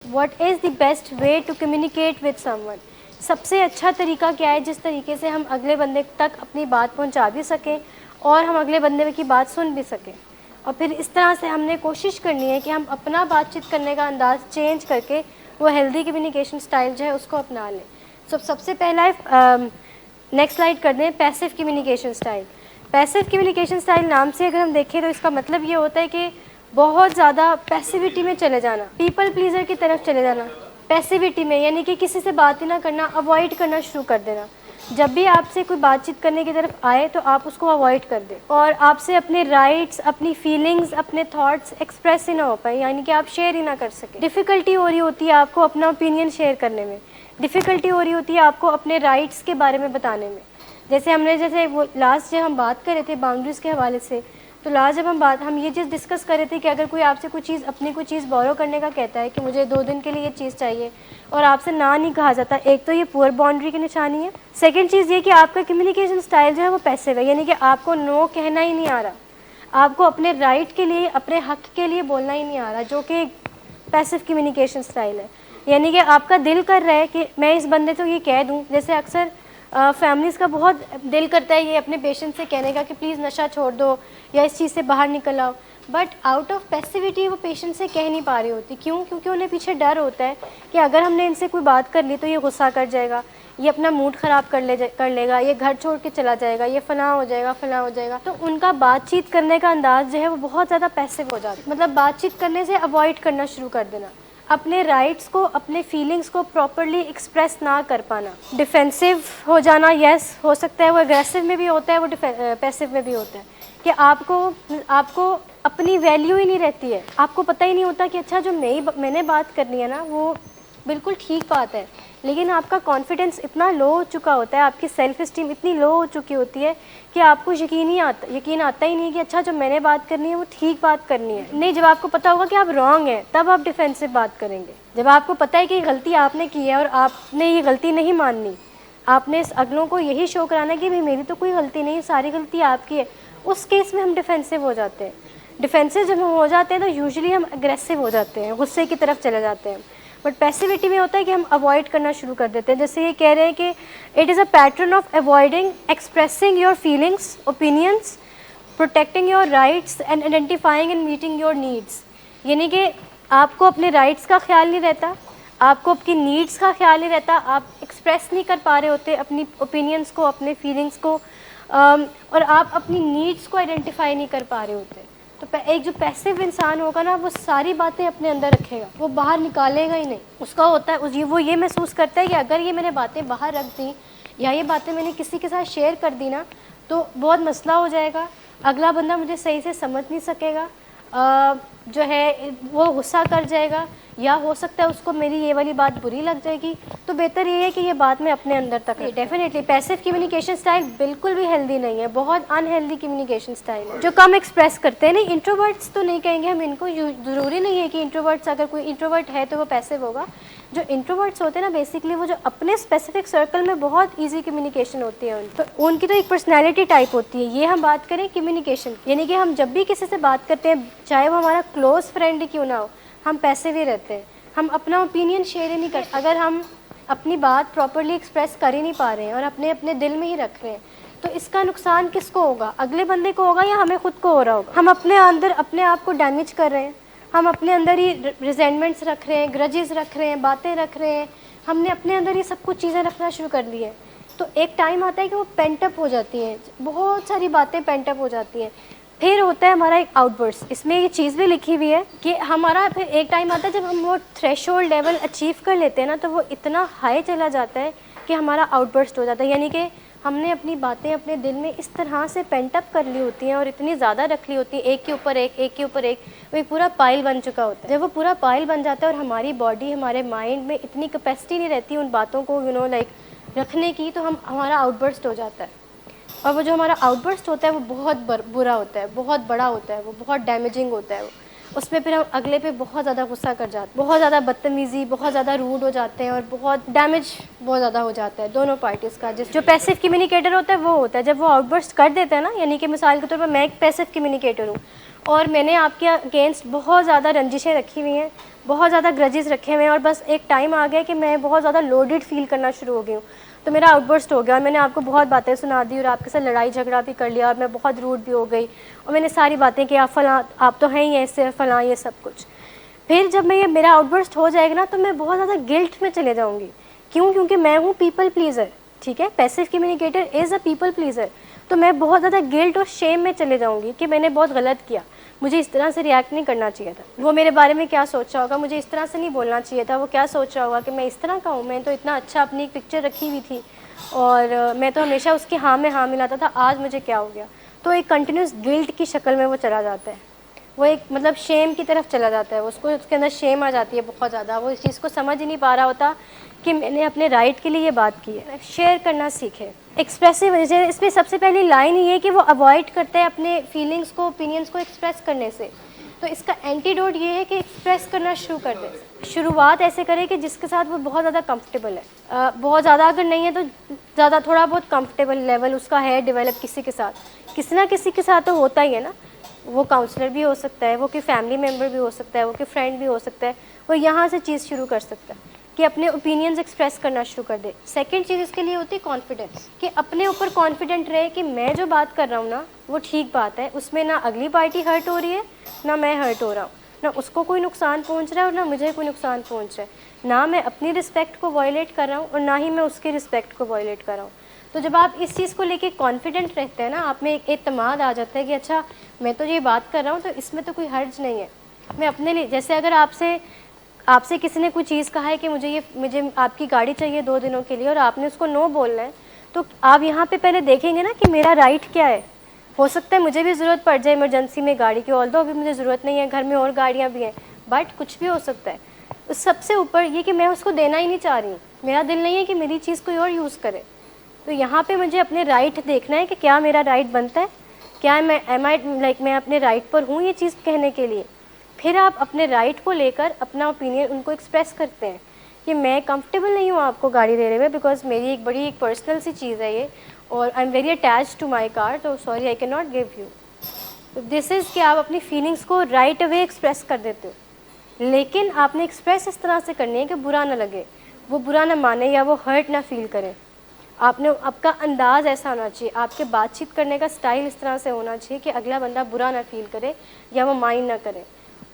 What is the best way to communicate with someone, सबसे अच्छा तरीका क्या है जिस तरीके से हम अगले बंदे तक अपनी बात पहुंचा भी सकें और हम अगले बंदे की बात सुन भी सकें। और फिर इस तरह से हमने कोशिश करनी है कि हम अपना बातचीत करने का अंदाज़ चेंज करके वो हेल्दी कम्युनिकेशन स्टाइल जो है उसको अपना लें। सबसे पहला है, नेक्स्ट स्लाइड कर दें, passive communication style. Passive communication style नाम से अगर हम देखें तो इसका मतलब ये होता है कि बहुत ज़्यादा पैसिविटी में चले जाना, पीपल प्लीज़र की तरफ चले जाना। पैसिविटी में यानी कि किसी से बात ही ना करना, अवॉइड करना शुरू कर देना। जब भी आपसे कोई बातचीत करने की तरफ आए तो आप उसको अवॉइड कर दें और आपसे अपने राइट्स, अपनी फीलिंग्स, अपने थॉट्स एक्सप्रेस ही ना हो पाए, यानी कि आप शेयर ही ना कर सकें। डिफ़िकल्टी हो रही होती है आपको अपना ओपिनियन शेयर करने में, डिफ़िकल्टी हो रही होती है आपको अपने राइट्स के बारे में बताने में। जैसे वो लास्ट जब हम बात कर रहे थे बाउंड्रीज़ के हवाले से, तो लास्ट जब हम ये चीज़ डिस्कस कर रहे थे कि अगर कोई आपसे कोई चीज़ बोरो करने का कहता है कि मुझे 2 दिन के लिए ये चीज़ चाहिए और आपसे ना नहीं कहा जाता, एक तो ये पुअर बाउंड्री की निशानी है। सेकंड चीज़ ये कि आपका कम्युनिकेशन स्टाइल जो है वो पैसिव है, यानी कि आपको नो कहना ही नहीं आ रहा, आपको अपने राइट के लिए, अपने हक के लिए बोलना ही नहीं आ रहा, जो कि पैसिव कम्युनिकेशन स्टाइल है। यानी कि आपका दिल कर रहा है कि मैं इस बंदे को ये कह दूँ, जैसे अक्सर फैमिलीज़ का बहुत दिल करता है ये अपने पेशेंट से कहने का कि प्लीज़ नशा छोड़ दो या इस चीज़ से बाहर निकल आओ, बट आउट ऑफ पैसिविटी वो पेशेंट से कह नहीं पा रही होती। क्यों? क्योंकि उन्हें पीछे डर होता है कि अगर हमने इनसे कोई बात कर ली तो ये गुस्सा कर जाएगा, ये अपना मूड ख़राब कर लेगा, ये घर छोड़ के चला जाएगा, ये फ़लाँ हो जाएगा। तो उनका बातचीत करने का अंदाज़ जो है वो बहुत ज़्यादा पैसिव हो जाता है, मतलब बातचीत करने से अवॉइड करना शुरू कर देना, अपने राइट्स को, अपने फीलिंग्स को प्रॉपरली एक्सप्रेस ना कर पाना, डिफेंसिव हो जाना। यस, हो सकता है वो एग्रेसिव में भी होता है, वो पैसिव में भी होता है कि आपको अपनी वैल्यू ही नहीं रहती है, आपको पता ही नहीं होता कि अच्छा जो मैंने बात करनी है ना वो बिल्कुल ठीक बात है, लेकिन आपका कॉन्फिडेंस इतना लो हो चुका होता है, आपकी सेल्फ इस्टीम इतनी लो हो चुकी होती है कि आपको यकीन आता ही नहीं कि अच्छा जो मैंने बात करनी है वो ठीक बात करनी है। नहीं, जब आपको पता होगा कि आप रॉन्ग हैं तब आप डिफेंसिव बात करेंगे। जब आपको पता है कि गलती आपने की है और आपने ये गलती नहीं माननी, आपने इस अगलों को यही शो कराना है कि भाई मेरी तो कोई गलती नहीं, सारी गलती आपकी है, उस केस में हम डिफेंसिव हो जाते हैं। डिफेंसिव जब हम हो जाते हैं तो यूजुअली हम अग्रेसिव हो जाते हैं, गुस्से की तरफ चले जाते हैं। बट पैसिविटी में होता है कि हम अवॉइड करना शुरू कर देते हैं। जैसे ये कह रहे हैं कि it is a pattern of avoiding expressing your feelings, opinions, protecting your rights and identifying and meeting your needs. यानी कि आपको अपने राइट्स का ख्याल नहीं रहता, आपको अपनी नीड्स का ख्याल नहीं रहता, आप एक्सप्रेस नहीं कर पा रहे होते अपनी ओपिनियंस को, अपने फीलिंग्स को, और आप अपनी नीड्स को आइडेंटिफाई नहीं कर पा रहे होते। तो एक जो पैसिव इंसान होगा ना, वो सारी बातें अपने अंदर रखेगा, वो बाहर निकालेगा ही नहीं। उसका होता है वो ये महसूस करता है कि अगर ये मैंने बातें बाहर रख दी या ये बातें मैंने किसी के साथ शेयर कर दी ना तो बहुत मसला हो जाएगा, अगला बंदा मुझे सही से समझ नहीं सकेगा, जो है वो गुस्सा कर जाएगा, या हो सकता है उसको मेरी ये वाली बात बुरी लग जाएगी। तो बेहतर ये है कि ये बात मैं अपने अंदर तक रखूं। डेफिनेटली पैसिव कम्युनिकेशन स्टाइल बिल्कुल भी हेल्दी नहीं है, बहुत अनहेल्दी कम्युनिकेशन स्टाइल है जो कम एक्सप्रेस करते हैं। नहीं, इंट्रोवर्ट्स तो नहीं कहेंगे हम इनको, ज़रूरी नहीं है कि इंट्रोवर्ट्स, अगर कोई इंट्रोवर्ट है तो वो पैसिव होगा। जो इंट्रोवर्ट्स होते हैं ना, बेसिकली वो जो अपने स्पेसिफिक सर्कल में बहुत ईजी कम्युनिकेशन होती है तो उनकी तो एक पर्सनैलिटी टाइप होती है। ये हम बात करें कम्युनिकेशन, यानी कि हम जब भी किसी से बात करते हैं, चाहे वो हमारा क्लोज फ्रेंड ही क्यों ना हो, हम पैसिव ही रहते हैं, हम अपना ओपिनियन शेयर ही नहीं करते। अगर हम अपनी बात प्रॉपरली एक्सप्रेस कर ही नहीं पा रहे हैं और अपने दिल में ही रख रहे हैं, तो इसका नुकसान किसको होगा? अगले बंदे को होगा या हमें खुद को हो रहा होगा? हम अपने अंदर अपने आप को डैमेज कर रहे हैं, हम अपने अंदर ही रिजेंटमेंट्स रख रहे हैं, ग्रजेस रख रहे हैं, बातें रख रहे हैं, हमने अपने अंदर ये सब कुछ चीज़ें रखना शुरू कर ली है। तो एक टाइम आता है कि वो पेंटअप हो जाती हैं, बहुत सारी बातें पेंटअप हो जाती हैं। फिर होता है हमारा एक आउटबर्स्ट। इसमें ये चीज़ भी लिखी हुई है कि हमारा फिर एक टाइम आता है जब हम वो थ्रेशोल्ड लेवल अचीव कर लेते हैं ना, तो वो इतना हाई चला जाता है कि हमारा आउटबर्स्ट हो जाता है। यानी कि हमने अपनी बातें अपने दिल में इस तरह से पेंटअप कर ली होती हैं और इतनी ज़्यादा रख ली होती हैं, एक के ऊपर एक, वो एक पूरा पाइल बन चुका होता है। जब वो पूरा पाइल बन जाता है और हमारी बॉडी, हमारे माइंड में इतनी कैपेसिटी नहीं रहती उन बातों को रखने की, तो हमारा आउटबर्स्ट हो जाता है। और वो जो हमारा आउटबर्स्ट होता है वो बहुत बुरा होता है, बहुत बड़ा होता है, वो बहुत डैमेजिंग होता है। उसमें फिर हम अगले पे बहुत ज़्यादा गुस्सा कर जाते हैं, बहुत ज़्यादा बदतमीज़ी, बहुत ज़्यादा रूड हो जाते हैं और बहुत डैमेज बहुत ज़्यादा हो जाता है दोनों पार्टीज़ का। जो पैसिव कम्युनिकेटर होता है वो होता है जब वो आउटबर्स्ट कर देता है ना, यानी कि मिसाल के तौर पर मैं एक पैसिव कम्युनिकेटर हूँ और मैंने आपके अगेंस्ट बहुत ज़्यादा रंजिशें रखी हुई हैं, बहुत ज़्यादा ग्रजेस रखे हुए हैं, और बस एक टाइम आ गया कि मैं बहुत ज़्यादा लोडेड फील करना शुरू हो गई हूँ। तो मेरा आउटबर्स्ट हो गया और मैंने आपको बहुत बातें सुना दी और आपके साथ लड़ाई झगड़ा भी कर लिया और मैं बहुत रूड भी हो गई और मैंने सारी बातें कि आप फलां, आप तो हैं ही ऐसे फलां, ये सब कुछ। फिर जब मैं ये मेरा आउटबर्स्ट हो जाएगा ना, तो मैं बहुत ज़्यादा गिल्ट में चले जाऊँगी। क्यों? क्योंकि मैं हूँ पीपल प्लीज़र, ठीक है, passive communicator is a people pleaser. तो मैं बहुत ज़्यादा गिल्ट और शेम में चले जाऊँगी कि मैंने बहुत गलत किया, मुझे इस तरह से रिएक्ट नहीं करना चाहिए था, वो मेरे बारे में क्या सोच रहा होगा, मुझे इस तरह से नहीं बोलना चाहिए था, वो क्या सोच रहा होगा कि मैं इस तरह का हूँ, मैं तो इतना अच्छा अपनी एक पिक्चर रखी हुई थी और मैं तो हमेशा उसके हाँ में हाँ मिलाता था, आज मुझे क्या हो गया। तो एक कंटिन्यूस गिल्ट की शक्ल में वो चला जाता है, वो एक मतलब शेम की तरफ चला जाता है, उसको उसके अंदर शेम आ जाती है बहुत ज़्यादा। वो इस चीज़ को समझ ही नहीं पा रहा होता कि मैंने अपने राइट के लिए ये बात की है। शेयर करना सीखे, एक्सप्रेसिव। जैसे इसमें सबसे पहली लाइन ये है कि वो अवॉइड करते हैं अपने फीलिंग्स को, ओपिनियंस को एक्सप्रेस करने से। तो इसका एंटीडोट ये है कि एक्सप्रेस करना शुरू कर दे। शुरुआत ऐसे करें कि जिसके साथ वो बहुत ज़्यादा कंफर्टेबल है, बहुत ज़्यादा अगर नहीं है तो ज़्यादा थोड़ा बहुत कंफर्टेबल लेवल उसका है डेवलप किसी के साथ, किसी ना किसी के साथ तो होता ही है ना। वो काउंसलर भी हो सकता है, वो कोई फैमिली मेम्बर भी हो सकता है, वो कोई फ्रेंड भी हो सकता है। वो यहाँ से चीज़ शुरू कर सकता है कि अपने ओपिनियंस एक्सप्रेस करना शुरू कर दे। सेकंड चीज़ इसके लिए होती है कॉन्फिडेंस, कि अपने ऊपर कॉन्फिडेंट रहे कि मैं जो बात कर रहा हूँ ना वो ठीक बात है, उसमें ना अगली पार्टी हर्ट हो रही है, ना मैं हर्ट हो रहा हूँ, ना उसको कोई नुकसान पहुँच रहा है और ना मुझे कोई नुकसान पहुँच रहा है, ना मैं अपनी रिस्पेक्ट को वायलेट कर रहा हूँ और ना ही मैं उसकी रिस्पेक्ट को वायलेट कर रहा हूँ। तो जब आप इस चीज़ को लेके कॉन्फिडेंट रहते हैं ना, आप में एक एतमाद आ जाता है कि अच्छा मैं तो ये बात कर रहा हूँ तो इसमें तो कोई हर्ज नहीं है। मैं अपने लिए, जैसे अगर आपसे किसी ने कोई चीज़ कहा है कि मुझे आपकी गाड़ी चाहिए 2 दिनों के लिए और आपने उसको नो बोलना है, तो आप यहाँ पे पहले देखेंगे ना कि मेरा राइट क्या है। हो सकता है मुझे भी ज़रूरत पड़ जाए इमरजेंसी में गाड़ी की, ऑल्दो अभी मुझे ज़रूरत नहीं है, घर में और गाड़ियाँ भी हैं, बट कुछ भी हो सकता है। उस सबसे ऊपर ये कि मैं उसको देना ही नहीं चाह रही हूँ, मेरा दिल नहीं है कि मेरी चीज़ कोई और यूज़ करे। तो यहाँ पे मुझे अपने राइट देखना है कि क्या मेरा राइट बनता है, क्या मैं अपने राइट पर हूँ ये चीज़ कहने के लिए। फिर आप अपने राइट को लेकर अपना ओपिनियन उनको एक्सप्रेस करते हैं कि मैं कंफर्टेबल नहीं हूँ आपको गाड़ी दे रहे हुए, बिकॉज मेरी एक बड़ी एक पर्सनल सी चीज़ है ये, और I am very attach to my car, तो sorry I can not give you. तो दिस इज़ कि आप अपनी फीलिंग्स को राइट अवे एक्सप्रेस कर देते हो, लेकिन आपने एक्सप्रेस इस तरह से करनी है कि बुरा ना लगे, वो बुरा ना माने या वो हर्ट ना फील करें। आपने आपका अंदाज़ ऐसा होना चाहिए, आपके बातचीत करने का स्टाइल इस तरह से होना चाहिए कि अगला बंदा बुरा ना फील करे या वो माइंड ना करे।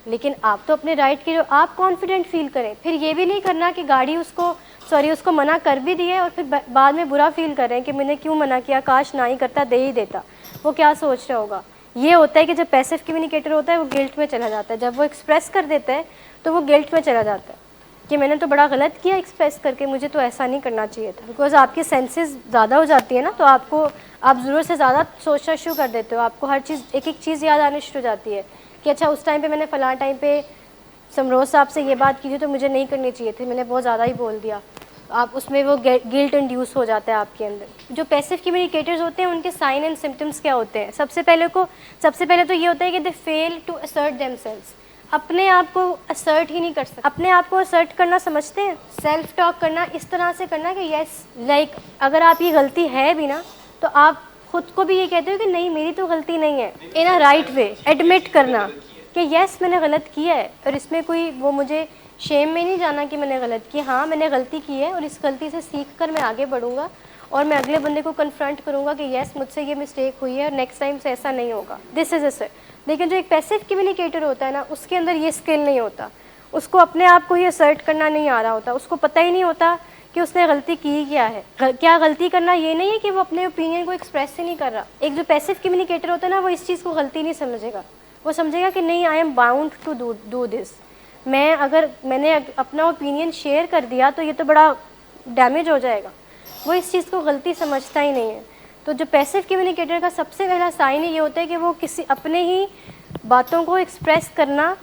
लेकिन आप तो अपने राइट के, जो आप कॉन्फिडेंट फील करें। फिर ये भी नहीं करना कि गाड़ी उसको मना कर भी दिए और फिर बाद में बुरा फील करें कि मैंने क्यों मना किया, काश ना ही करता, दे ही देता, वो क्या सोच रहा होगा। ये होता है कि जब पैसिव कम्युनिकेटर होता है वो गिल्ट में चला जाता है, जब वो एक्सप्रेस कर देता है तो वो गिल्ट में चला जाता है कि मैंने तो बड़ा गलत किया एक्सप्रेस करके, मुझे तो ऐसा नहीं करना चाहिए था। बिकॉज आपकी सेंसेस ज़्यादा हो जाती है ना, तो आप ज़रूरत से ज़्यादा सोचना शुरू कर देते हो, आपको हर चीज़ एक एक चीज़ याद आनी शुरू हो जाती है कि अच्छा उस टाइम पे मैंने फ़लाँ टाइम पे समरोज़ साहब से ये बात की थी तो मुझे नहीं करनी चाहिए थी, मैंने बहुत ज़्यादा ही बोल दिया। आप उसमें वो गिल्ट इंड्यूस हो जाता है आपके अंदर। जो पैसिव कम्युनिकेटर्स होते हैं उनके साइन एंड सिम्टम्स क्या होते हैं? सबसे पहले तो ये होता है कि दे फेल टू असर्ट देमसेल्व्स। अपने आप को असर्ट ही नहीं कर सकते। अपने आप को असर्ट करना समझते हैं, सेल्फ टॉक करना इस तरह से करना कि यस, लाइक अगर आप ये गलती है भी ना तो आप खुद को भी ये कहते हो कि नहीं मेरी तो गलती नहीं है, इन अ राइट वे एडमिट करना कि यस मैंने गलत किया है, और इसमें कोई वो मुझे शेम में नहीं जाना कि मैंने गलत की, हाँ मैंने गलती की है और इस गलती से सीख कर मैं आगे बढ़ूंगा और मैं अगले बंदे को कन्फ्रंट करूंगा कि यस मुझसे ये मिस्टेक हुई है और नेक्स्ट टाइम से ऐसा नहीं होगा, दिस इज़ अ सर। लेकिन जो एक पैसिव कम्युनिकेटर होता है ना, उसके अंदर ये स्किल नहीं होता, उसको अपने आप को ही असर्ट करना नहीं आ रहा होता, उसको पता ही नहीं होता कि उसने गलती की क्या है। क्या गलती करना ये नहीं है कि वो अपने ओपिनियन को एक्सप्रेस ही नहीं कर रहा। एक जो पैसिव कम्युनिकेटर होता है ना, वो इस चीज़ को गलती नहीं समझेगा, वो समझेगा कि नहीं I am bound to do this. मैंने अपना ओपिनियन शेयर कर दिया तो ये तो बड़ा डैमेज हो जाएगा, वो इस चीज़ को गलती समझता ही नहीं है। तो जो पैसिव कम्युनिकेटर का सबसे पहला साइन ये होता है कि वो किसी अपने ही बातों को एक्सप्रेस करना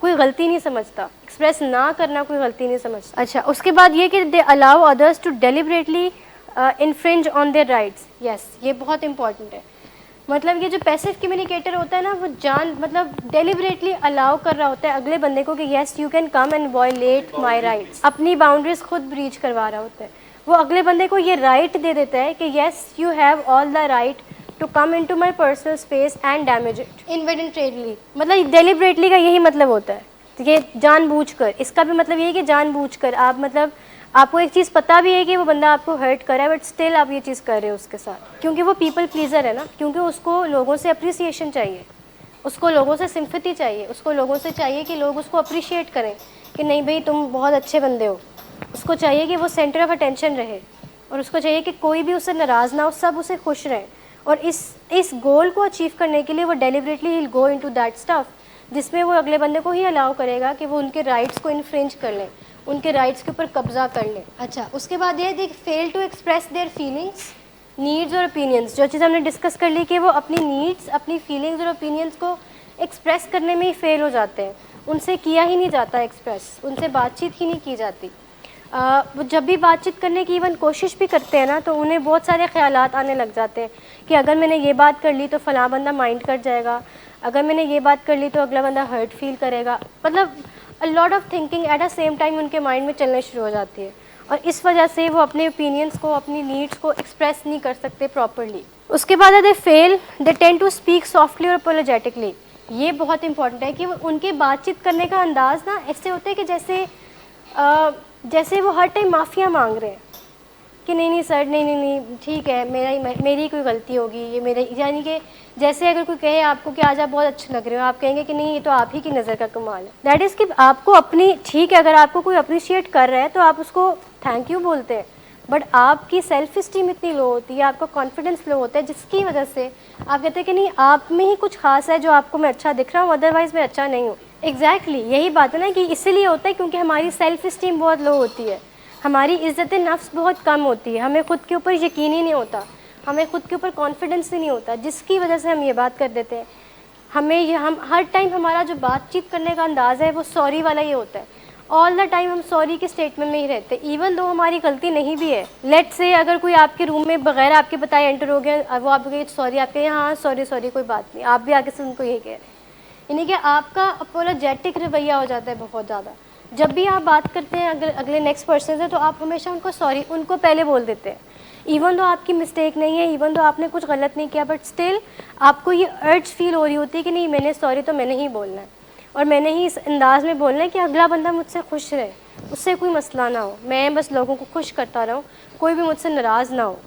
कोई गलती नहीं समझता, एक्सप्रेस ना करना कोई गलती नहीं समझता। अच्छा, उसके बाद ये कि they allow others to deliberately infringe on their rights. Yes, ये बहुत इंपॉर्टेंट है। मतलब ये जो पैसिव कम्युनिकेटर होता है ना, वो डेलिबरेटली अलाउ कर रहा होता है अगले बंदे को कि yes you can come and violate my rights. अपनी बाउंड्रीज खुद ब्रीच करवा रहा होता है, वो अगले बंदे को ये राइट दे देता है कि yes you have all the right to come into my personal space and damage it involuntarily। मतलब deliberately का यही मतलब होता है, तो ये जानबूझकर, इसका भी मतलब ये है कि जानबूझकर आप मतलब आपको एक चीज़ पता भी है कि वो बंदा आपको हर्ट कर रहा है, बट स्टिल आप ये चीज़ कर रहे हो उसके साथ, क्योंकि वो पीपल प्लीज़र है ना, क्योंकि उसको लोगों से अप्रिसिएशन चाहिए, उसको लोगों से सिंपैथी चाहिए, उसको लोगों से चाहिए कि लोग उसको अप्रिशिएट करें कि नहीं भाई तुम बहुत अच्छे बंदे हो। उसको चाहिए कि वो सेंटर ऑफ अटेंशन रहे, और उसको चाहिए कि कोई भी उससे नाराज़ ना हो, सब उसे खुश रहें। और इस गोल को अचीव करने के लिए वो deliberately he go into that stuff, जिसमें वो अगले बंदे को ही अलाउ करेगा कि वो उनके राइट्स को इन्फ्रिंज कर लें, उनके राइट्स के ऊपर कब्जा कर लें। अच्छा, उसके बाद ये they fail to express their feelings, needs और ओपिनियंस। जो चीज़ हमने डिस्कस कर ली कि वो अपनी नीड्स, अपनी फीलिंग्स और ओपिनियंस को एक्सप्रेस करने में ही फेल हो जाते हैं, उनसे किया ही नहीं जाता एक्सप्रेस, उनसे बातचीत ही नहीं की जाती। वो जब भी बातचीत करने की इवन कोशिश भी करते हैं ना, तो उन्हें बहुत सारे ख्यालात आने लग जाते हैं कि अगर मैंने ये बात कर ली तो फ़लाँ बंदा माइंड कर जाएगा, अगर मैंने ये बात कर ली तो अगला बंदा हर्ट फील करेगा। मतलब a lot of thinking at a same time उनके माइंड में चलने शुरू हो जाती है, और इस वजह से वो अपने ओपिनियंस को, अपनी नीड्स को एक्सप्रेस नहीं कर सकते प्रॉपरली। उसके बाद they fail, they tend to speak softly और अपोलोजेटिकली। ये बहुत इंपॉर्टेंट है कि उनके बातचीत करने का अंदाज़ ना ऐसे होता है कि जैसे वो हर टाइम माफ़िया मांग रहे हैं कि नहीं नहीं सर, नहीं नहीं नहीं ठीक है, मेरी कोई गलती होगी, ये मेरे, यानी कि जैसे अगर कोई कहे आपको कि आज आप बहुत अच्छे लग रहे हो, आप कहेंगे कि नहीं ये तो आप ही की नज़र का कमाल है। दैट इज़ कि आपको अपनी, ठीक है अगर आपको कोई अप्रिशिएट कर रहा है तो आप उसको थैंक यू बोलते हैं, बट आपकी सेल्फ इस्टीम इतनी लो होती है, आपका कॉन्फिडेंस लो होता है, जिसकी वजह से आप कहते हैं कि नहीं आप में ही कुछ खास है जो आपको मैं अच्छा दिख रहा हूँ, अदरवाइज़ मैं अच्छा नहीं हूँ। एग्जैक्टली यही बात है ना कि इसीलिए होता है क्योंकि हमारी सेल्फ इस्टीम बहुत लो होती है, हमारी इज़्ज़त नफ्स बहुत कम होती है, हमें खुद के ऊपर यकीन ही नहीं होता, हमें खुद के ऊपर कॉन्फिडेंस ही नहीं होता, जिसकी वजह से हम ये बात कर देते हैं। हम हर टाइम हमारा जो बातचीत करने का अंदाज़ है वो सॉरी वाला ही होता है। ऑल द टाइम हम सॉरी के स्टेटमेंट में ही रहते, इवन दो हमारी गलती नहीं भी है। लेट से अगर कोई आपके रूम में बगैर आपके बताए एंटर हो गया, वो आपको सॉरी, आप कहें हाँ सॉरी सॉरी कोई बात नहीं, आप भी आगे से उनको यही कह रहे हैं, यानी कि आपका अपोलोजेटिक रवैया हो जाता है बहुत ज़्यादा। जब भी आप बात करते हैं अगर अगले नेक्स्ट पर्सन से, तो आप हमेशा उनको सॉरी, उनको पहले बोल देते हैं, इवन दो आपकी मिस्टेक नहीं है, इवन दो आपने कुछ गलत नहीं किया, बट स्टिल आपको ये अर्ज फील हो रही होती है कि नहीं मैंने सॉरी तो मैंने ही बोलना है, और मैंने ही इस अंदाज में बोलना है कि अगला बंदा मुझसे खुश रहे, उससे कोई मसला ना हो, मैं बस लोगों को खुश करता रहूँ, कोई भी मुझसे नाराज़ ना हो।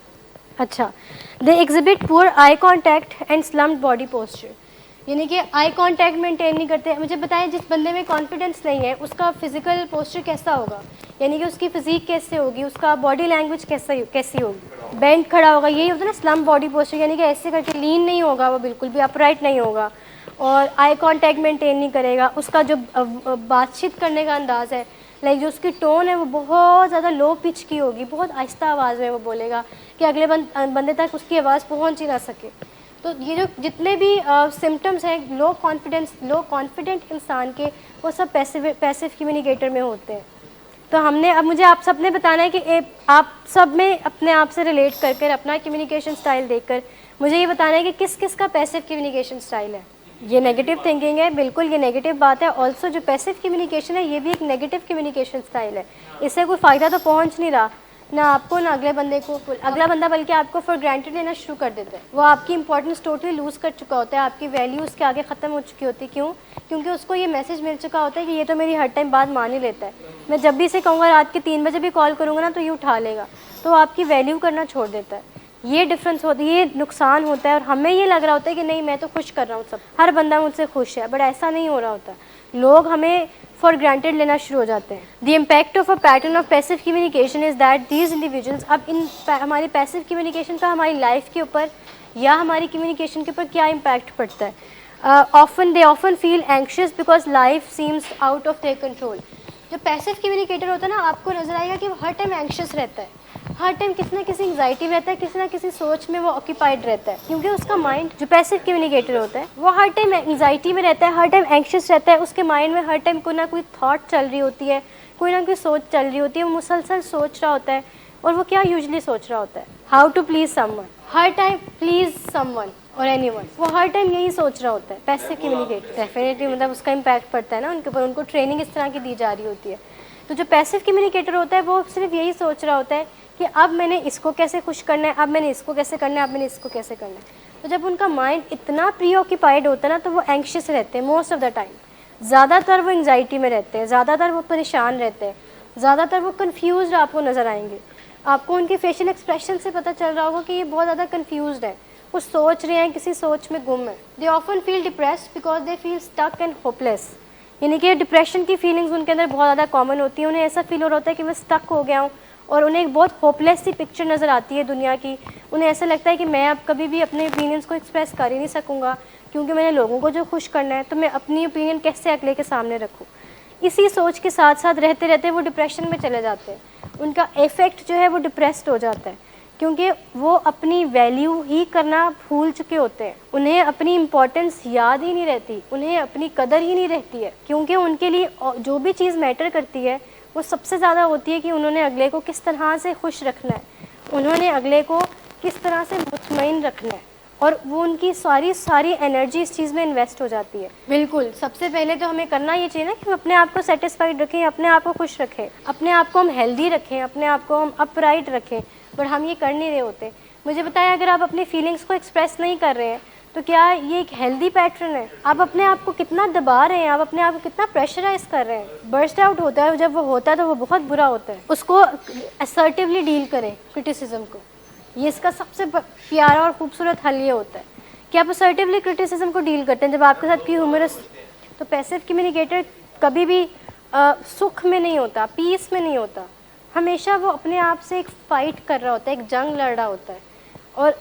अच्छा, they exhibit poor eye contact and slumped body posture, यानी कि आई कांटेक्ट मेंटेन नहीं करते। मुझे बताएं, जिस बंदे में कॉन्फिडेंस नहीं है उसका फिजिकल पोस्चर कैसा होगा, यानी कि उसकी फिजिक कैसे होगी, उसका बॉडी लैंग्वेज कैसी होगी, बेंड खड़ा होगा, यही होता है ना स्लम्प बॉडी पोस्चर, यानी कि ऐसे करके लीन नहीं होगा, वो बिल्कुल भी अपराइट नहीं होगा, और आई कांटेक्ट मेंटेन नहीं करेगा। उसका जो बातचीत करने का अंदाज़ है, लाइक जो उसकी टोन है वो बहुत ज़्यादा लो पिच की होगी, बहुत आहिस्ता आवाज़ में वो बोलेगा कि अगले बंदे तक उसकी आवाज़ पहुँच ही ना सके। तो ये जो जितने भी सिम्टम्स हैं लो कॉन्फिडेंट इंसान के, वो सब पैसिव कम्युनिकेटर में होते हैं। तो हमने अब मुझे आप सब ने बताना है कि आप सब में अपने आप से रिलेट कर अपना कम्युनिकेशन स्टाइल देखकर मुझे ये बताना है कि किस किस का पैसिव कम्युनिकेशन स्टाइल है। ये नेगेटिव थिंकिंग है, बिल्कुल ये नेगेटिव बात है। ऑल्सो जो पैसिव कम्युनिकेशन है ये भी एक नेगेटिव कम्युनिकेशन स्टाइल है, इससे कोई फ़ायदा तो पहुँच नहीं रहा ना आपको ना अगले बंदे को। अगला बंदा बल्कि आपको फॉर ग्रांटेड लेना शुरू कर देता है, वो आपकी इंपॉर्टेंस टोटली लूज़ कर चुका होता है, आपकी वैल्यू उसके आगे ख़त्म हो चुकी होती है। क्यों? क्योंकि उसको ये मैसेज मिल चुका होता है कि ये तो मेरी हर टाइम बात मान ही लेता है, मैं जब भी इसे कहूँगा रात के 3 बजे भी कॉल करूँगा ना तो ये उठा लेगा, तो आपकी वैल्यू करना छोड़ देता है। ये डिफरेंस होती है, ये नुकसान होता है। और हमें ये लग रहा होता है कि नहीं मैं तो खुश कर रहा हूँ, सब हर बंदा मुझसे खुश है, बट ऐसा नहीं हो रहा होता। लोग हमें फॉर ग्रांटेड लेना शुरू हो जाते हैं। The impact of a pattern of passive communication is that these individuals, अब इन हमारी पैसिव कम्युनिकेशन का हमारी लाइफ के ऊपर या हमारी कम्युनिकेशन के ऊपर क्या इम्पैक्ट पड़ता है। They often feel anxious because life seems out of their control. जो पैसिव कम्युनिकेटर होता है ना, आपको नजर आएगा कि वो हर टाइम एंक्शियस रहता है, हर टाइम किसी ना किसी एंग्जाइटी में रहता है, किसी ना किसी सोच में वो ऑक्यूपाइड रहता है, क्योंकि उसका माइंड, जो पैसिव कम्युनिकेटर होता है वो हर टाइम एंग्जाइटी में रहता है, हर टाइम एंक्शियस रहता है, उसके माइंड में हर टाइम कोई ना कोई थॉट चल रही होती है, कोई ना कोई सोच चल रही होती है, वो मुसलसल सोच रहा होता है। और वो क्या यूजुअली सोच रहा होता है, हाउ टू प्लीज़ समवन, हर टाइम प्लीज़ समवन और एनीवन, वो हर टाइम यही सोच रहा होता है। पैसिव कम्युनिकेटर डेफिनेटली मतलब उसका इम्पैक्ट पड़ता है ना उनके ऊपर, उनको ट्रेनिंग इस तरह की दी जा रही होती है। तो जो पैसिव कम्युनिकेटर होता है वो सिर्फ यही सोच रहा होता है कि अब मैंने इसको कैसे खुश करना है, अब मैंने इसको कैसे करना है, अब मैंने इसको कैसे करना है। तो जब उनका माइंड इतना प्रीऑक्यूपाइड होता है ना, तो वो एंग्शियस रहते हैं मोस्ट ऑफ द टाइम। ज़्यादातर वो एंग्जाइटी में रहते हैं, ज़्यादातर वो परेशान रहते हैं, ज़्यादातर वो कन्फ्यूज़ आपको नज़र आएंगे। आपको उनके फेशियल एक्सप्रेशन से पता चल रहा होगा कि ये बहुत ज़्यादा कन्फ्यूज़ड है, कुछ सोच रहे हैं, किसी सोच में गुम है। They often feel depressed because they feel stuck and hopeless. यानी कि डिप्रेशन की फीलिंग्स उनके अंदर बहुत ज़्यादा कॉमन होती है। उन्हें ऐसा फील हो रहा होता है कि मैं स्टक हो गया हूँ, और उन्हें एक बहुत होपलेस सी पिक्चर नज़र आती है दुनिया की। उन्हें ऐसा लगता है कि मैं अब कभी भी अपने ओपिनियंस को एक्सप्रेस कर ही नहीं सकूँगा, क्योंकि मैंने लोगों को जो खुश करना है, तो मैं अपनी ओपिनियन कैसे अगले के सामने रखूँ। इसी सोच के साथ साथ रहते रहते वो डिप्रेशन में चले जाते हैं। उनका इफेक्ट जो है वो डिप्रेस्ड हो जाता है, क्योंकि वो अपनी वैल्यू ही करना भूल चुके होते हैं। उन्हें अपनी इम्पोर्टेंस याद ही नहीं रहती, उन्हें अपनी कदर ही नहीं रहती है, क्योंकि उनके लिए जो भी चीज़ मैटर करती है वो सबसे ज़्यादा होती है कि उन्होंने अगले को किस तरह से खुश रखना है, उन्होंने अगले को किस तरह से मुतमईन रखना है, और वो उनकी सारी एनर्जी इस चीज़ में इन्वेस्ट हो जाती है। बिल्कुल, सबसे पहले तो हमें करना ये चाहिए ना कि हम अपने आप को सेटिस्फाइड रखें, अपने आप को खुश रखें, अपने आप को हम हेल्दी रखें, अपने आप को हम अपराइट रखें, बट हम ये कर नहीं रहे होते। मुझे बताएं, अगर आप अपनी फीलिंग्स को एक्सप्रेस नहीं कर रहे हैं तो क्या ये एक हेल्दी पैटर्न है? आप अपने आप को कितना दबा रहे हैं, आप अपने आप को कितना प्रेशराइज कर रहे हैं। बर्स्ट आउट होता है, जब वो होता है तो वो बहुत बुरा होता है। उसको असर्टिवली डील करें क्रिटिसिज्म को, ये इसका सबसे प्यारा और खूबसूरत हल ये होता है कि आप असर्टिवली क्रिटिसिज्म को डील करते हैं। जब आपके साथ कोई ह्यूमरस, तो पैसिव कम्युनिकेटर कभी भी सुख में नहीं होता, पीस में नहीं होता, हमेशा वो अपने आप से एक फ़ाइट कर रहा होता है, एक जंग लड़ रहा होता है। और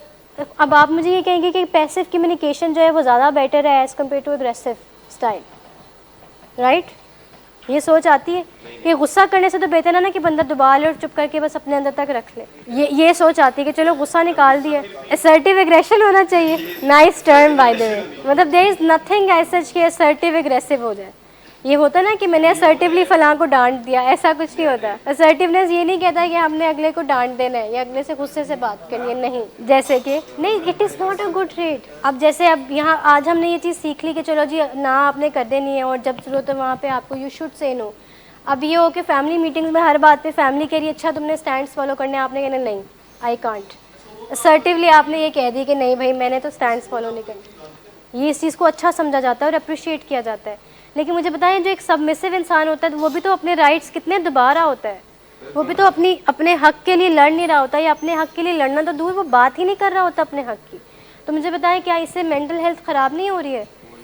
अब आप मुझे ये कहेंगे कि पैसिव कम्युनिकेशन जो है वो ज़्यादा बेटर है as compare to aggressive style, right? ये सोच आती है कि गुस्सा करने से तो बेहतर है ना कि बंदा दबा ले और चुप करके बस अपने अंदर तक रख ले। ये सोच आती है कि चलो गुस्सा निकाल दिया। असर्टिव एग्रेशन होना चाहिए, nice term by the way. मतलब there is nothing as such कि असर्टिव एग्रेसिव हो जाए। ये होता ना कि मैंने असर्टिवली फलां को डांट दिया, ऐसा कुछ नहीं होता। असर्टिवनेस ये नहीं कहता कि हमने अगले को डांट देना है या अगले से गुस्से से बात करनी है, नहीं। जैसे कि नहीं, it is not a good trait. अब जैसे अब यहाँ आज हमने ये चीज़ सीख ली कि चलो जी ना आपने कर देनी है, और जब जरूरत है वहाँ पे आपको यू शुड से नो। अब ये हो कि फैमिली मीटिंग्स में हर बात पे फैमिली कह रही है अच्छा तुमने स्टैंड्स फॉलो करने, आपने कहना नहीं, आई कांट। असर्टिवली आपने ये कह दी कि नहीं भाई मैंने तो स्टैंड्स फॉलो नहीं करनी। ये इस चीज़ को अच्छा समझा जाता है और अप्रिशिएट किया जाता है। लेकिन मुझे बताएं, जो एक सबमिसिव इंसान होता है वो भी तो अपने राइट्स कितने दबा रहा होता है, वो भी तो अपने हक के लिए लड़ नहीं रहा होता, या अपने हक के लिए लड़ना तो दूर, वो बात ही नहीं कर रहा होता अपने हक की। तो मुझे बताएं, क्या इससे मेंटल हेल्थ ख़राब नहीं हो रही है?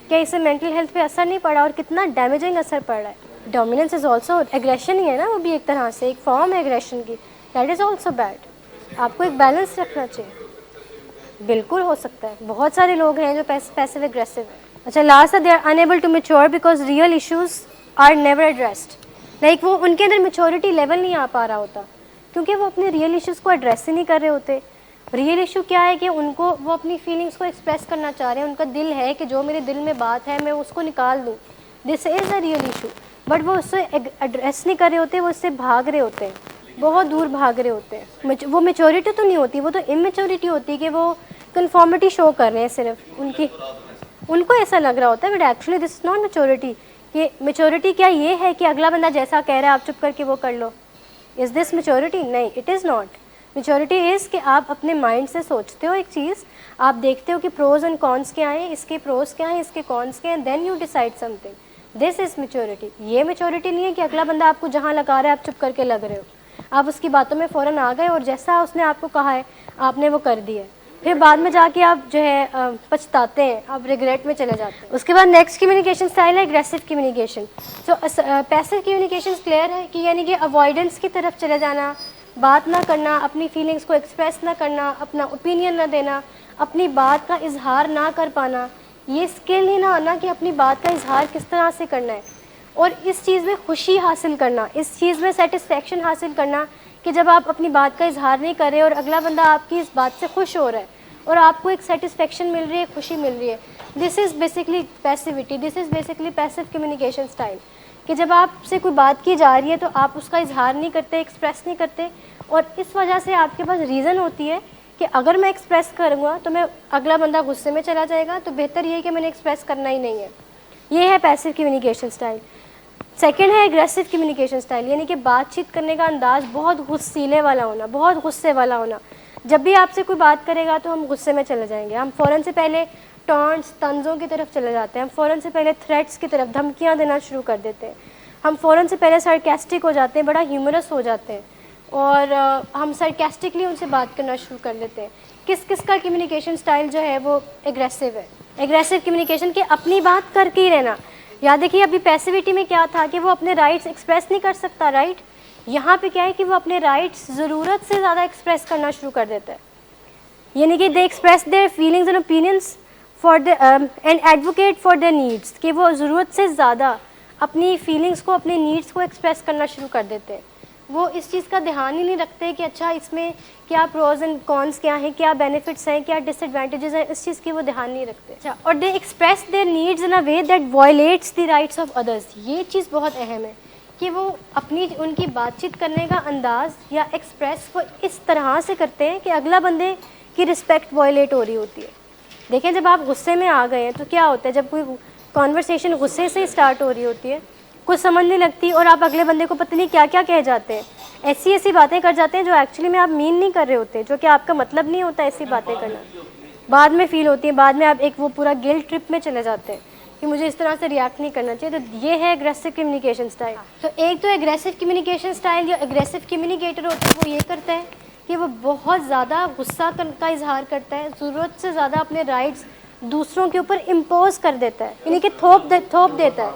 क्या इससे मेंटल हेल्थ पे असर नहीं पड़ा, और कितना डैमेजिंग असर पड़ रहा है। डोमिनेंस इज़ ऑल्सो एग्रेशन ही है ना, वो भी एक तरह से एक फॉर्म है एग्रेशन की। That is also bad. आपको एक बैलेंस रखना चाहिए। बिल्कुल हो सकता है, बहुत सारे लोग हैं जो पैसिव एग्रेसिव है। अच्छा, last, they are unable to mature because real issues are never addressed. Like वो उनके अंदर मैच्योरिटी लेवल नहीं आ पा रहा होता, क्योंकि वो अपने रियल इश्यूज़ को एड्रेस ही नहीं कर रहे होते। रियल इशू क्या है कि वो अपनी फीलिंग्स को एक्सप्रेस करना चाह रहे हैं। उनका दिल है कि जो मेरे दिल में बात है मैं उसको निकाल दूँ, this is a real issue, but वो उससे एड्रेस नहीं कर रहे होते, वो उससे भाग रहे होते हैं, बहुत दूर भाग रहे होते हैं। वो मैच्योरिटी तो नहीं होती, वो तो इमेच्योरिटी होती है कि वो कन्फॉर्मिटी शो कर रहे हैं सिर्फ, उनको ऐसा लग रहा होता है, but actually this is not maturity. ये मैच्योरिटी क्या ये है कि अगला बंदा जैसा कह रहा है आप चुप करके वो कर लो? Is this maturity? नहीं, it is not. Maturity is कि आप अपने माइंड से सोचते हो एक चीज़, आप देखते हो कि प्रोज एंड कॉन्स क्या हैं, इसके प्रोज क्या हैं, इसके कॉन्स क्या हैं, then you decide something. This is maturity. ये मैच्योरिटी नहीं है कि अगला बंदा आपको जहाँ लगा रहा है आप चुप करके लग रहे हो, आप उसकी बातों में फ़ौरन आ गए और जैसा उसने आपको कहा है आपने वो कर दिया, फिर बाद में जाके आप जो है पछताते हैं, आप रिग्रेट में चले जाते हैं। उसके बाद नेक्स्ट कम्युनिकेशन स्टाइल है एग्रेसिव कम्युनिकेशन। सो पैसिव कम्युनिकेशन क्लियर है कि यानी कि अवॉइडेंस की तरफ चले जाना, बात ना करना, अपनी फीलिंग्स को एक्सप्रेस ना करना, अपना ओपिनियन ना देना, अपनी बात का इजहार ना कर पाना, ये स्किल ही ना आना कि अपनी बात का इजहार किस तरह से करना है, और इस चीज़ में खुशी हासिल करना, इस चीज़ में सेटिस्फेक्शन हासिल करना कि जब आप अपनी बात का इजहार नहीं कर रहे और अगला बंदा आपकी इस बात से खुश हो रहा है और आपको एक सेटिस्फेक्शन मिल रही है, खुशी मिल रही है। This is basically passivity, this is basically passive communication style, कि जब आपसे कोई बात की जा रही है तो आप उसका इजहार नहीं करते, एक्सप्रेस नहीं करते, और इस वजह से आपके पास रीज़न होती है कि अगर मैं एक्सप्रेस करूँगा तो मैं अगला बंदा गुस्से में चला जाएगा, तो बेहतर ये है कि मैंने एक्सप्रेस करना ही नहीं है। ये है पैसिव कम्युनिकेशन स्टाइल। सेकेंड है एग्रेसिव कम्युनिकेशन स्टाइल, यानी कि बातचीत करने का अंदाज़ बहुत गुस्सीले वाला होना, बहुत गुस्से वाला होना। जब भी आपसे कोई बात करेगा तो हम गुस्से में चले जाएंगे, हम फ़ौरन से पहले टॉन्ट्स तंज़ों की तरफ चले जाते हैं, हम फ़ौरन से पहले थ्रेट्स की तरफ धमकियाँ देना शुरू कर देते हैं, हम फ़ौरन से पहले सार्केस्टिक हो जाते हैं, बड़ा ह्यूमरस हो जाते हैं और हम सार्केस्टिकली उनसे बात करना शुरू कर देते हैं। किस किस का कम्युनिकेशन स्टाइल जो है वो एग्रेसिव है। एग्रेसिव कम्युनिकेशन के अपनी बात करके ही रहना। याद देखिए अभी पैसिविटी में क्या था कि वो अपने राइट्स एक्सप्रेस नहीं कर सकता, राइट। यहाँ पे क्या है कि वो अपने राइट्स ज़रूरत से ज़्यादा एक्सप्रेस करना शुरू कर देता है, यानी कि they express their feelings and opinions for the end advocate for their needs, कि वो ज़रूरत से ज़्यादा अपनी फीलिंग्स को, अपने नीड्स को एक्सप्रेस करना शुरू कर देते हैं। वो इस चीज़ का ध्यान ही नहीं रखते कि अच्छा इसमें क्या प्रोज एंड कॉन्स क्या हैं, क्या बेनिफिट्स हैं, क्या डिसएडवांटेजेस हैं, इस चीज़ की वो ध्यान नहीं रखते। अच्छा, और they express their needs in a way that violates the rights of others. ये चीज़ बहुत अहम है कि वो अपनी उनकी बातचीत करने का अंदाज़ या एक्सप्रेस वो इस तरह से करते हैं कि अगला बंदे की रिस्पेक्ट वायलेट हो रही होती है। देखें जब आप गुस्से में आ गए हैं तो क्या होता है, जब कोई कॉन्वर्सेशन गुस्से से स्टार्ट हो रही होती है, कुछ समझ नहीं लगती और आप अगले बंदे को पता नहीं क्या क्या कह जाते हैं, ऐसी ऐसी बातें कर जाते हैं जो एक्चुअली में आप मीन नहीं कर रहे होते, जो कि आपका मतलब नहीं होता ऐसी बातें करना, बाद में फील होती है, बाद में आप एक वो पूरा गिल्ट ट्रिप में चले जाते हैं कि मुझे इस तरह से रिएक्ट नहीं करना चाहिए। तो ये है एग्रेसिव कम्युनिकेशन स्टाइल। तो एक तो एग्रेसिव कम्युनिकेशन स्टाइल जो एग्रेसिव कम्युनिकेटर होता है वो ये करता है कि वो बहुत ज़्यादा गुस्सा का इजहार करता है, ज़रूरत से ज़्यादा अपने राइट्स दूसरों के ऊपर इम्पोज कर देता है, यानी कि थोप देता है,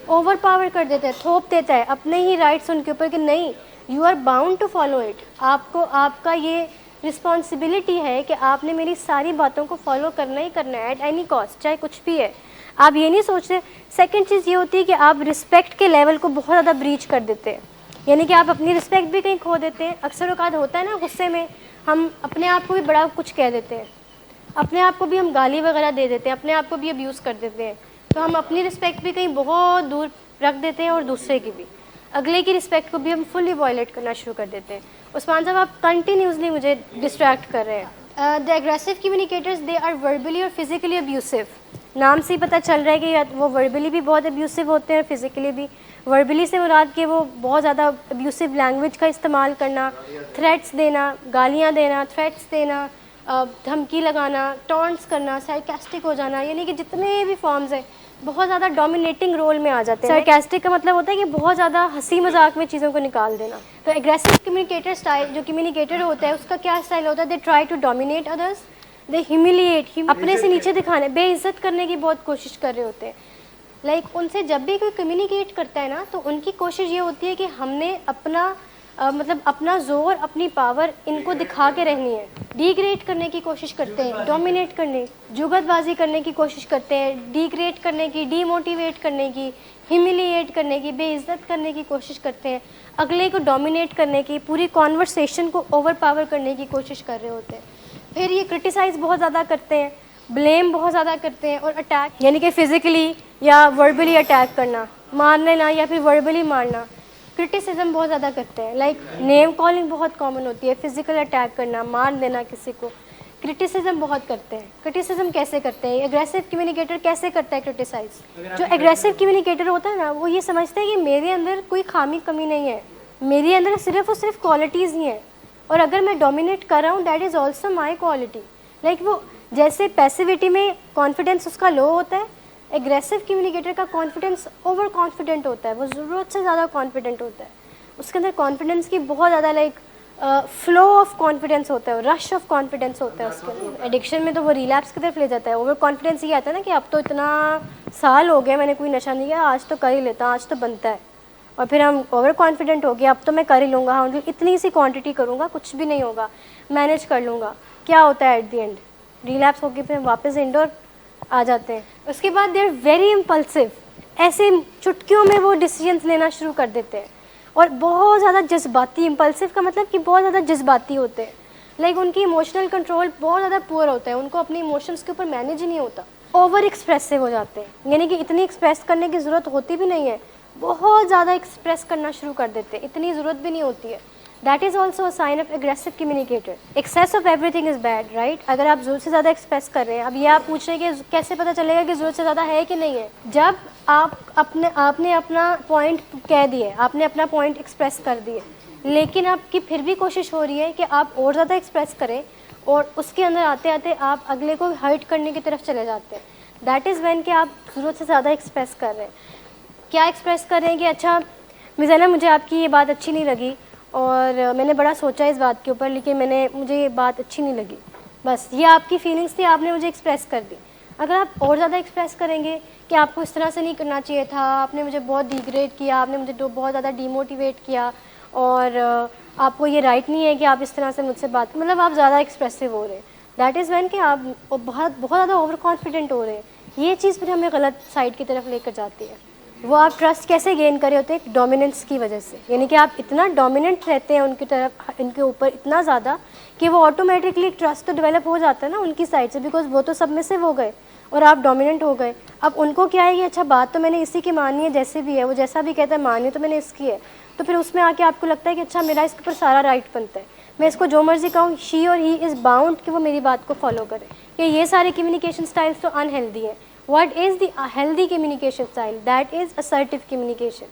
ओवर पावर कर देता है, थोप देता है अपने ही राइट्स उनके ऊपर कि नहीं, you are bound to follow it. आपको, आपका ये रिस्पॉन्सिबिलिटी है कि आपने मेरी सारी बातों को फॉलो करना ही करना है एट एनी कॉस्ट, चाहे कुछ भी है। आप ये नहीं सोचते। सेकंड चीज़ ये होती है कि आप रिस्पेक्ट के लेवल को बहुत ज़्यादा ब्रीच कर देते हैं, यानी कि आप अपनी रिस्पेक्ट भी कहीं खो देते हैं। अक्सर औकात होता है ना गुस्से में हम अपने आप को भी बड़ा कुछ कह देते हैं, अपने आप को भी हम गाली वगैरह दे देते हैं, अपने आप को भी अब्यूज़ कर देते हैं, तो हम अपनी रिस्पेक्ट भी कहीं बहुत दूर रख देते हैं और दूसरे की भी, अगले की रिस्पेक्ट को भी हम फुली वायलेट करना शुरू कर देते हैं। उस्मान साहब आप कंटिन्यूसली मुझे डिस्ट्रैक्ट कर रहे हैं। The aggressive communicators they are verbally और फिजिकली अब्यूसिव। नाम से ही पता चल रहा है कि वो वर्बली भी बहुत अब्यूसिव होते हैं, फिजिकली भी। वर्बली से मुराद कि वो बहुत ज़्यादा अब्यूसिव लैंग्वेज का इस्तेमाल करना, थ्रेट्स देना, गालियाँ देना, थ्रेट्स देना, धमकी लगाना, टॉन्ट्स करना, सार्कास्टिक हो जाना, यानी कि जितने भी फॉर्म्स हैं बहुत ज़्यादा डोमिनेटिंग रोल में आ जाते हैं। सार्कास्टिक का मतलब होता है कि बहुत ज़्यादा हंसी मजाक में चीज़ों को निकाल देना। तो एग्रेसिव कम्युनिकेटर स्टाइल, जो कम्युनिकेटर होता है उसका क्या स्टाइल होता है, they try to dominate others, they humiliate, अपने से नीचे दिखाने, बेइज्जत करने की बहुत कोशिश कर रहे होते हैं। लाइक उनसे जब भी कोई कम्युनिकेट करता है ना तो उनकी कोशिश ये होती है कि हमने अपना मतलब अपना ज़ोर, अपनी पावर इनको दिखा के रहनी है। डिग्रेड करने की कोशिश करते हैं, डोमिनेट करने, जुगतबाजी करने की कोशिश करते हैं, डिग्रेड करने की, डीमोटिवेट करने की, ह्यूमिलिएट करने की, बेइज्जत करने की कोशिश करते हैं, अगले को डोमिनेट करने की, पूरी कॉन्वर्सेशन को ओवर पावर करने की कोशिश कर रहे होते हैं। फिर ये क्रिटिसाइज़ बहुत ज़्यादा करते हैं, ब्लेम बहुत ज़्यादा करते हैं और अटैक, यानी कि फ़िज़िकली या वर्बली अटैक करना, मारने ना या फिर वर्बली मारना। क्रिटिसिज्म बहुत ज़्यादा करते हैं, लाइक नेम कॉलिंग बहुत कॉमन होती है, फिजिकल अटैक करना, मार देना किसी को, क्रिटिसिज्म बहुत करते हैं। क्रिटिसिज्म कैसे करते हैं, एग्रेसिव कम्युनिकेटर कैसे करता है क्रिटिसाइज। जो एग्रेसिव कम्युनिकेटर होता है ना वो ये समझते हैं कि मेरे अंदर कोई खामी कमी नहीं है, मेरे अंदर सिर्फ और सिर्फ क्वालिटीज़ ही हैं और अगर मैं डोमिनेट कर रहा हूँ that is also my quality. Like वो जैसे पैसिविटी में कॉन्फिडेंस उसका लो होता है, एग्रेसिव कम्युनिकेटर का कॉन्फिडेंस ओवर कॉन्फिडेंट होता है, वो ज़रूरत से ज़्यादा कॉन्फिडेंट होता है, उसके अंदर कॉन्फिडेंस की बहुत ज़्यादा लाइक फ्लो ऑफ कॉन्फिडेंस होता है, रश ऑफ कॉन्फिडेंस होता है उसके अंदर। एडिक्शन में तो वो रिलैप्स की तरफ ले जाता है। ओवर कॉन्फिडेंस ये आता है ना कि अब तो इतना साल हो गए मैंने कोई नशा नहीं किया, आज तो कर ही लेता, आज तो बनता है, और फिर हम ओवर कॉन्फिडेंट हो गए, अब तो मैं कर ही लूँगा, हाँ इतनी सी क्वान्टिटी करूँगा, कुछ भी नहीं होगा, मैनेज कर लूँगा। क्या होता है एट दी एंड, रिलैप्स होकर फिर वापस इंडोर आ जाते हैं। उसके बाद दे आर वेरी इम्पल्सिव, ऐसे चुटकियों में वो डिसीजंस लेना शुरू कर देते हैं और बहुत ज़्यादा जज्बाती। इम्पल्सिव का मतलब कि बहुत ज़्यादा जज्बाती होते हैं, लाइक उनकी इमोशनल कंट्रोल बहुत ज़्यादा पुअर होता है, उनको अपने इमोशंस के ऊपर मैनेज ही नहीं होता, ओवर एक्सप्रेसिव हो जाते हैं, यानी कि इतनी एक्सप्रेस करने की ज़रूरत होती भी नहीं है, बहुत ज़्यादा एक्सप्रेस करना शुरू कर देते हैं, इतनी ज़रूरत भी नहीं होती है। That is also a sign of aggressive communicator. Excess of everything is bad, right. अगर आप ज़रूरत से ज़्यादा एक्सप्रेस कर रहे हैं, अब ये आप पूछ रहे हैं कि कैसे पता चलेगा कि ज़रूरत से ज़्यादा है कि नहीं है। जब आपने अपना पॉइंट कह दिए, आपने अपना पॉइंट एक्सप्रेस कर दिए, लेकिन आपकी फिर भी कोशिश हो रही है कि आप और ज़्यादा एक्सप्रेस करें, और उसके अंदर आते आते आप अगले को हर्ट करने की तरफ चले जाते हैं। दैट इज़ व्हेन कि आप ज़रूरत से ज़्यादा एक्सप्रेस कर रहे हैं। क्या एक्सप्रेस कर रहे हैं कि अच्छा मिज़ाना, मुझे आपकी ये बात अच्छी नहीं लगी और मैंने बड़ा सोचा इस बात के ऊपर, लेकिन मुझे ये बात अच्छी नहीं लगी। बस ये आपकी फीलिंग्स थी, आपने मुझे एक्सप्रेस कर दी। अगर आप और ज़्यादा एक्सप्रेस करेंगे कि आपको इस तरह से नहीं करना चाहिए था, आपने मुझे बहुत डिग्रेड किया, आपने मुझे बहुत ज़्यादा डीमोटिवेट किया, और आपको ये राइट नहीं है कि आप इस तरह से मुझसे बात, मतलब आप ज़्यादा एक्सप्रेसिव हो रहे हैं। दैट इज़ व्हेन कि आप बहुत बहुत ज़्यादा ओवर कॉन्फिडेंट हो रहे हैं। ये चीज़ फिर हमें गलत साइड की तरफ लेकर जाती है। वो आप ट्रस्ट कैसे गेन करे होते हैं? डोमिनेंस की वजह से, यानी कि आप इतना डोमिनेंट रहते हैं उनकी तरफ, इनके ऊपर इतना ज़्यादा कि वो ऑटोमेटिकली ट्रस्ट तो डेवलप हो जाता है ना उनकी साइड से, बिकॉज वो तो सबमिसिव हो गए और आप डोमिनेंट हो गए। अब उनको क्या है कि अच्छा बात तो मैंने इसी की मानी है, जैसे भी है वो जैसा भी कहता है मानी तो मैंने इसकी है, तो फिर उसमें आके आपको लगता है कि अच्छा मेरा इसके ऊपर सारा राइट बनता है, मैं इसको जो मर्जी कहूँ, शी और ही इज़ बाउंड कि वो मेरी बात को फॉलो करे। कि ये सारे कम्युनिकेशन स्टाइल्स तो अनहेल्दी है। What is the healthy communication style? That is assertive communication.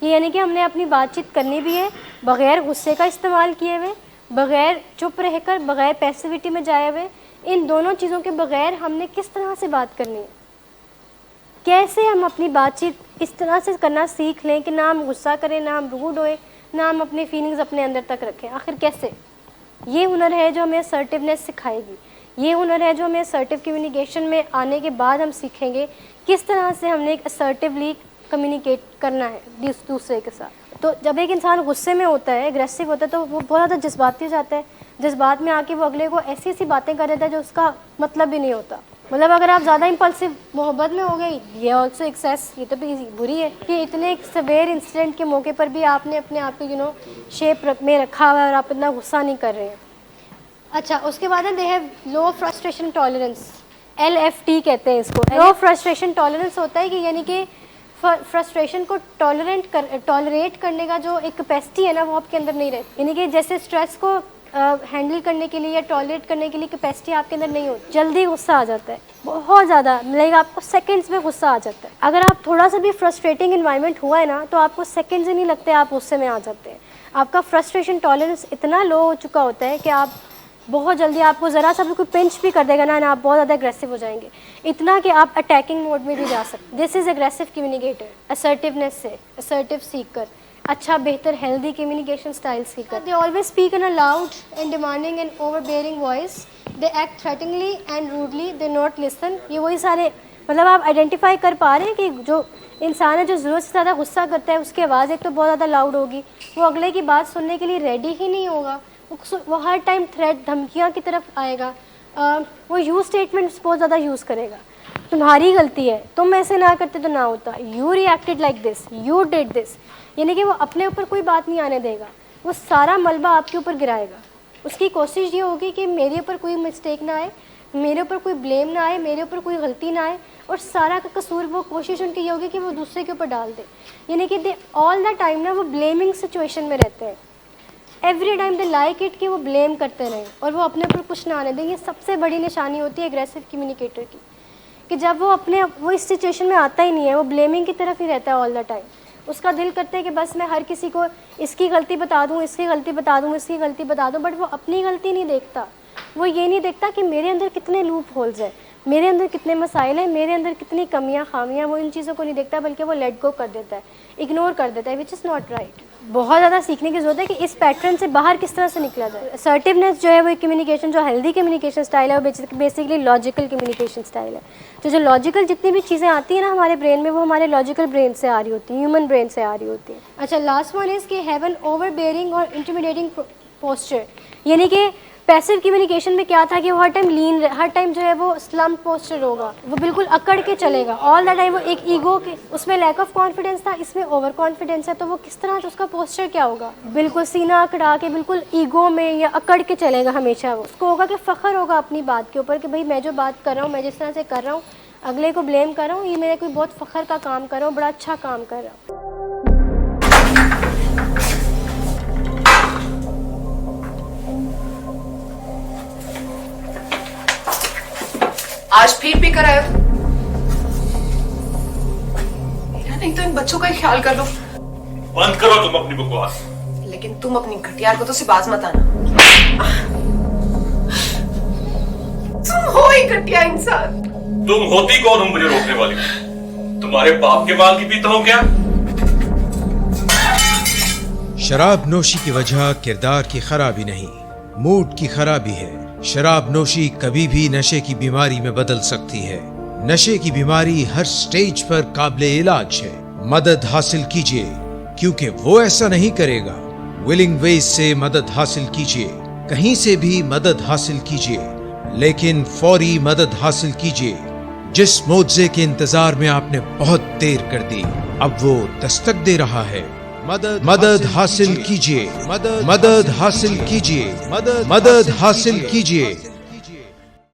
ये यानी कि हमने अपनी बातचीत करनी भी है बग़ैर गुस्से का इस्तेमाल किए हुए, बग़ैर चुप रहकर, बग़ैर पैसिविटी में जाए हुए। इन दोनों चीज़ों के बग़ैर हमने किस तरह से बात करनी है, कैसे हम अपनी बातचीत इस तरह से करना सीख लें कि ना हम गुस्सा करें, ना हम रूड होए, ना हम अपनी फीलिंग्स अपने अंदर तक रखें। आखिर कैसे? ये हुनर है जो हमें असर्टिवनेस सिखाएगी। ये हुनर है जो हमें असर्टिव कम्युनिकेशन में आने के बाद हम सीखेंगे किस तरह से हमने एक असर्टिवली कम्युनिकेट करना है दूसरे के साथ। तो जब एक इंसान गुस्से में होता है, एग्रेसिव होता है, तो वो बहुत ज़्यादा जज्बाती हो जाता है। जज्बात में आके वो अगले को ऐसी ऐसी बातें कर देता है जो उसका मतलब भी नहीं होता। मतलब अगर आप ज़्यादा इम्पल्सिव मोहब्बत में हो गई, ये ऑल्सो एक्सेस, ये तो भी बुरी है कि इतने एक सवेर इंसिडेंट के मौके पर भी आपने अपने आप को शेप में रखा हुआ है और आप इतना गुस्सा नहीं कर रहे हैं। अच्छा, उसके बाद है they have low frustration tolerance, LFT कहते हैं इसको। लो फ्रस्ट्रेशन टॉलरेंस होता है कि यानी कि फ्रस्ट्रेशन को टॉलरेट करने का जो एक कैपेसिटी है ना, वो आपके अंदर नहीं रहती। यानी कि जैसे स्ट्रेस को हैंडल करने के लिए या टॉलरेट करने के लिए कैपेसिटी आपके अंदर नहीं होती। जल्दी गुस्सा आ जाता है, बहुत ज़्यादा, मतलब आपको सेकंड्स में गुस्सा आ जाता है। अगर आप थोड़ा सा भी फ्रस्ट्रेटिंग इन्वायरमेंट हुआ है ना, तो आपको सेकंड्स ही नहीं लगते, आप गुस्से में आ जाते हैं। आपका फ्रस्ट्रेशन टॉलरेंस इतना लो हो चुका होता है कि आप बहुत जल्दी, आपको ज़रा सा भी कोई पिंच भी कर देगा ना, आप बहुत ज़्यादा एग्रेसिव हो जाएंगे, इतना कि आप अटैकिंग मोड में भी जा सकते। This is aggressive communicator, assertiveness से, असर्टिव सीकर, अच्छा बेहतर healthy communication style seeker. They always speak in a loud and demanding and overbearing voice, they act threateningly and rudely, they not listen. ये वही सारे, मतलब आप आइडेंटिफाई कर पा रहे हैं कि जो इंसान है जो ज़रूरत से ज़्यादा गुस्सा करता है, उसकी आवाज़ एक तो बहुत ज़्यादा लाउड होगी, वो अगले की बात सुनने के लिए रेडी ही नहीं होगा, वो हर टाइम थ्रेट, धमकियाँ की तरफ आएगा, वो यू स्टेटमेंट्स बहुत ज़्यादा यूज़ करेगा। तुम्हारी गलती है, तुम ऐसे ना करते तो ना होता, you reacted like this, you did this, यानी कि वो अपने ऊपर कोई बात नहीं आने देगा, वो सारा मलबा आपके ऊपर गिराएगा। उसकी कोशिश ये होगी कि मेरे ऊपर कोई मिस्टेक ना आए, मेरे ऊपर कोई ब्लेम ना आए, मेरे ऊपर कोई गलती ना आए, और सारा का कसूर, वो कोशिश उनकी ये होगी कि वो दूसरे के ऊपर डाल दे। यानी कि दे ऑल द टाइम ना वो ब्लेमिंग सिचुएशन में रहते हैं। Every time they like it कि वो ब्लेम करते रहें और वो अपने ऊपर कुछ ना आने दें। ये सबसे बड़ी निशानी होती है एग्रेसिव कम्युनिकेटर की, कि जब वो इस सिचुएशन में आता ही नहीं है, वो ब्लेमिंग की तरफ ही रहता है ऑल द टाइम। उसका दिल करता है कि बस मैं हर किसी को इसकी गलती बता दूँ, इसकी गलती बता दूँ, इसकी गलती बता दूँ, बट वो अपनी गलती नहीं देखता। वो ये नहीं देखता कि मेरे अंदर कितने लूप होल्स हैं, मेरे अंदर कितने मसाइल हैं, मेरे अंदर कितनी कमियां खामियां, वो इन चीज़ों को नहीं देखता, बल्कि वो लेट गो कर देता है, इग्नोर कर देता है, विच इज़ नॉट राइट। बहुत ज़्यादा सीखने की ज़रूरत है कि इस पैटर्न से बाहर किस तरह से निकला जाए। असर्टिवनेस जो है वो कम्युनिकेशन, जो हेल्दी कम्युनिकेशन स्टाइल है, वो बेसिकली लॉजिकल कम्युनिकेशन स्टाइल है। तो जो लॉजिकल जितनी भी चीज़ें आती हैं ना हमारे ब्रेन में, वो हमारे लॉजिकल ब्रेन से आ रही होती हैं, ह्यूमन ब्रेन से आ रही होती है। अच्छा, लास्ट वन इज़ कि हैव एन ओवरबेयरिंग और इंटिमिडेटिंग पोस्चर, यानी कि पैसिव कम्युनिकेशन में क्या था कि वो हर टाइम लीन, हर टाइम जो है वो स्लम्प पोस्चर होगा, वो बिल्कुल अकड़ के चलेगा ऑल द टाइम, वो एक ईगो के, उसमें लैक ऑफ कॉन्फिडेंस था, इसमें ओवर कॉन्फिडेंस है, तो वो किस तरह से उसका पोस्चर क्या होगा, बिल्कुल सीना अकड़ा के, बिल्कुल ईगो में या अकड़ के चलेगा हमेशा। वो उसको होगा कि फ़ख्र होगा अपनी बात के ऊपर कि भाई मैं जो बात कर रहा हूँ, मैं जिस तरह से कर रहा हूँ, अगले को ब्लेम कर रहा हूँ, ये मेरे कोई बहुत फ़ख्र का काम कर रहा हूँ, बड़ा अच्छा काम कर रहा हूँ। आज फिर पी कर आए हो? नहीं तो इन बच्चों का ख्याल कर लो। बंद करो तुम अपनी बकवास। लेकिन तुम अपनी घटिया हरकतों से बाज मत आना। तुम हो ही घटिया इंसान। तुम होती कौन हो मुझे रोकने वाली? तुम्हारे बाप के बाल की पीता हूं क्या? शराब नोशी की वजह किरदार की खराबी नहीं, मूड की खराबी है। शराब नोशी कभी भी नशे की बीमारी में बदल सकती है। नशे की बीमारी हर स्टेज पर काबिले इलाज है। मदद हासिल कीजिए, क्योंकि वो ऐसा नहीं करेगा। विलिंग वेज से मदद हासिल कीजिए, कहीं से भी मदद हासिल कीजिए, लेकिन फौरी मदद हासिल कीजिए। जिस मुआवजे के इंतजार में आपने बहुत देर कर दी, अब वो दस्तक दे रहा है। मदद हासिल कीजिए, मदद हासिल कीजिए, मदद हासिल कीजिए।